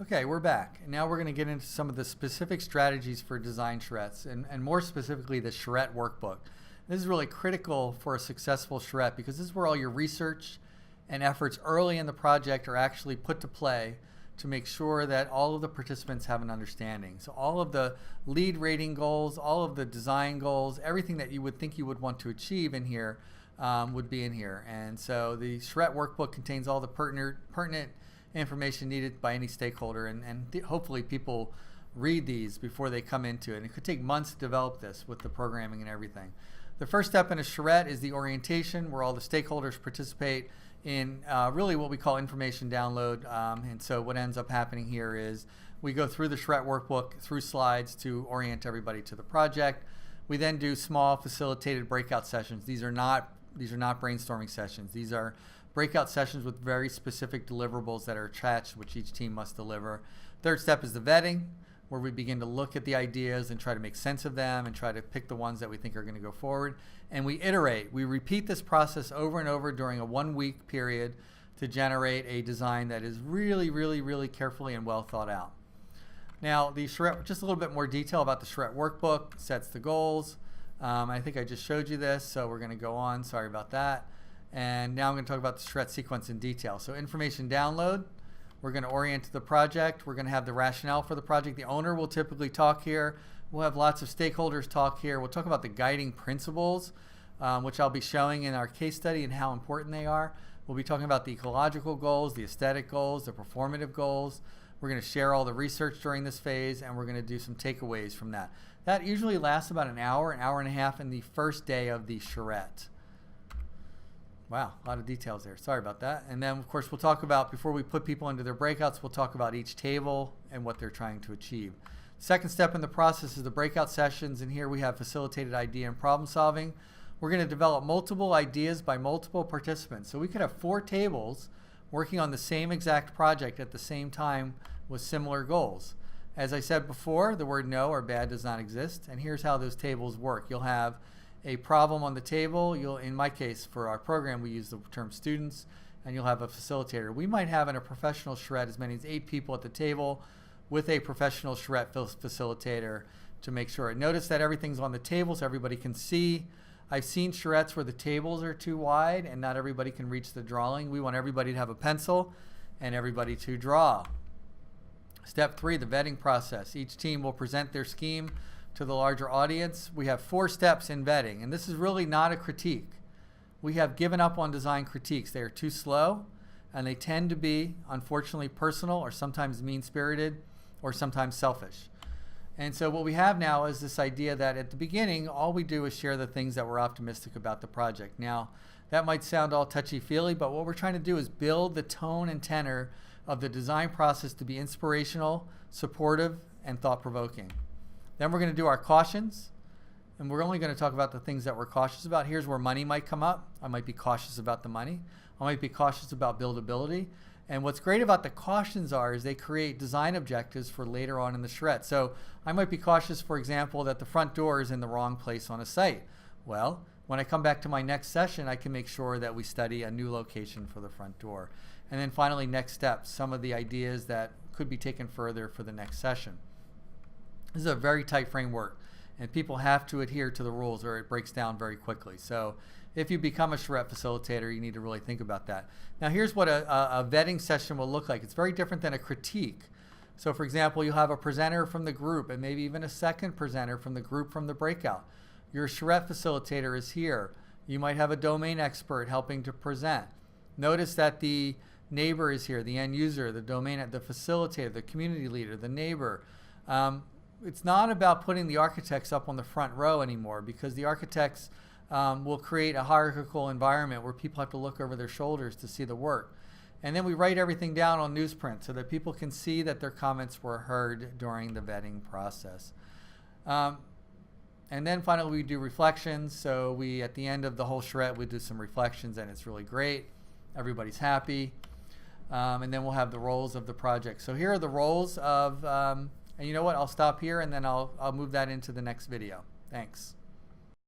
Okay, we're back. And now we're going to get into some of the specific strategies for design charrettes, and more specifically the charrette workbook. This is really critical for a successful charrette because this is where all your research and efforts early in the project are actually put to play to make sure that all of the participants have an understanding. So all of the lead rating goals, all of the design goals, everything that you would think you would want to achieve in here would be in here. And so the charrette workbook contains all the pertinent information needed by any stakeholder, and hopefully people read these before they come into it. And it could take months to develop this with the programming and everything. The first step in a charrette is the orientation, where all the stakeholders participate in really what we call information download. And so what ends up happening here is we go through the charrette workbook through slides to orient everybody to the project. We then do small facilitated breakout sessions. These are not brainstorming sessions. These are breakout sessions with very specific deliverables that are attached, which each team must deliver. Third step is the vetting, where we begin to look at the ideas and try to make sense of them and try to pick the ones that we think are going to go forward. And we iterate. We repeat this process over and over during a 1-week period to generate a design that is really, really, really carefully and well thought out. Now, the charrette, just a little bit more detail about the charrette workbook, sets the goals. I think I just showed you this, so we're going to go on. Sorry about that. And now I'm going to talk about the charrette sequence in detail. So information download, we're going to orient the project. We're going to have the rationale for the project. The owner will typically talk here. We'll have lots of stakeholders talk here. We'll talk about the guiding principles, which I'll be showing in our case study and how important they are. We'll be talking about the ecological goals, the aesthetic goals, the performative goals. We're going to share all the research during this phase, and we're going to do some takeaways from that. That usually lasts about an hour and a half in the first day of the charrette. Wow, a lot of details there. Sorry about that. And then, of course, we'll talk about, before we put people into their breakouts, we'll talk about each table and what they're trying to achieve. Second step in the process is the breakout sessions, and here we have facilitated idea and problem solving. We're going to develop multiple ideas by multiple participants. So we could have 4 tables working on the same exact project at the same time with similar goals. As I said before, the word no or bad does not exist, and here's how those tables work. You'll have a problem on the table. In my case, for our program, we use the term students, and you'll have a facilitator. We might have in a professional charrette as many as 8 people at the table with a professional charrette facilitator to make sure. Notice that everything's on the table so everybody can see. I've seen charrettes where the tables are too wide and not everybody can reach the drawing. We want everybody to have a pencil and everybody to draw. Step 3, the vetting process. Each team will present their scheme to the larger audience. We have 4 steps in vetting, and this is really not a critique. We have given up on design critiques. They are too slow, and they tend to be, unfortunately, personal or sometimes mean-spirited or sometimes selfish. And so what we have now is this idea that at the beginning, all we do is share the things that we're optimistic about the project. Now, that might sound all touchy-feely, but what we're trying to do is build the tone and tenor of the design process to be inspirational, supportive, and thought-provoking. Then we're going to do our cautions, and we're only going to talk about the things that we're cautious about. Here's where money might come up. I might be cautious about the money. I might be cautious about buildability. And what's great about the cautions is they create design objectives for later on in the charrette. So I might be cautious, for example, that the front door is in the wrong place on a site. Well, when I come back to my next session, I can make sure that we study a new location for the front door. And then finally, next steps, some of the ideas that could be taken further for the next session. This is a very tight framework, and people have to adhere to the rules or it breaks down very quickly. So if you become a charrette facilitator, you need to really think about that. Now here's what a vetting session will look like. It's very different than a critique. So for example, you'll have a presenter from the group and maybe even a second presenter from the group from the breakout. Your charrette facilitator is here. You might have a domain expert helping to present. Notice that the neighbor is here, the end user, the domain, the facilitator, the community leader, the neighbor. It's not about putting the architects up on the front row anymore, because the architects will create a hierarchical environment where people have to look over their shoulders to see the work. And then we write everything down on newsprint so that people can see that their comments were heard during the vetting process. And then finally we do reflections. So we, at the end of the whole charrette, we do some reflections, and it's really great. Everybody's happy. And then we'll have the roles of the project. So here are the roles of, and you know what, I'll stop here and then I'll move that into the next video. Thanks.